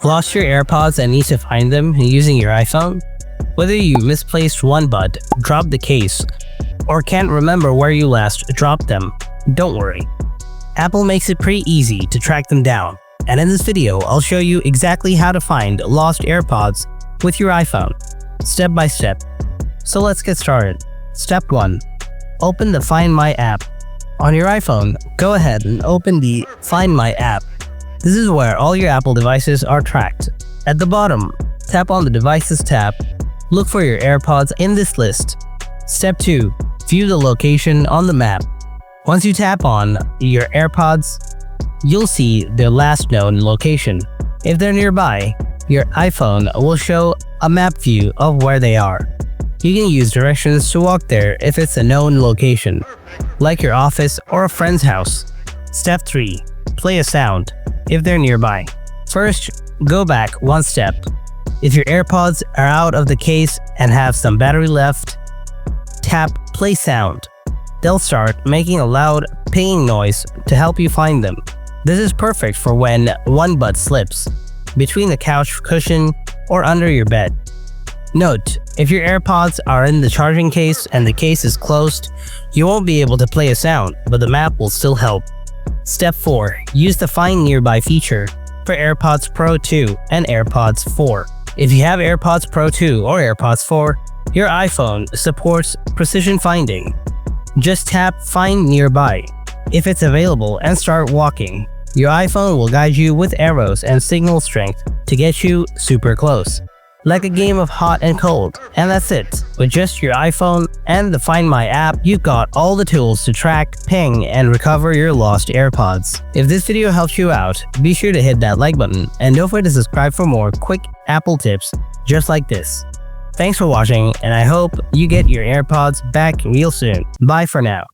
Lost your AirPods and need to find them using your iPhone? Whether you misplaced one bud, dropped the case, or can't remember where you last dropped them, don't worry. Apple makes it pretty easy to track them down, and in this video I'll show you exactly how to find lost AirPods with your iPhone, step by step. So let's get started. Step 1. Open the Find My app. On your iPhone, go ahead and open the Find My app. This is where all your Apple devices are tracked. At the bottom, tap on the Devices tab. Look for your AirPods in this list. Step 2. View the location on the map. Once you tap on your AirPods, you'll see their last known location. If they're nearby, your iPhone will show a map view of where they are. You can use directions to walk there if it's a known location, like your office or a friend's house. Step 3. Play a sound if they're nearby. First, go back one step. If your AirPods are out of the case and have some battery left, tap Play Sound. They'll start making a loud pinging noise to help you find them. This is perfect for when one bud slips between the couch cushion or under your bed. Note, if your AirPods are in the charging case and the case is closed, you won't be able to play a sound, but the map will still help. Step 4. Use the Find Nearby feature for AirPods Pro 2 and AirPods 4. If you have AirPods Pro 2 or AirPods 4, your iPhone supports precision finding. Just tap Find Nearby if it's available and start walking. Your iPhone will guide you with arrows and signal strength to get you super close. Like a game of hot and cold. And that's it. With just your iPhone and the Find My app, you've got all the tools to track, ping, and recover your lost AirPods. If this video helped you out, be sure to hit that like button and don't forget to subscribe for more quick Apple tips just like this. Thanks for watching, and I hope you get your AirPods back real soon. Bye for now.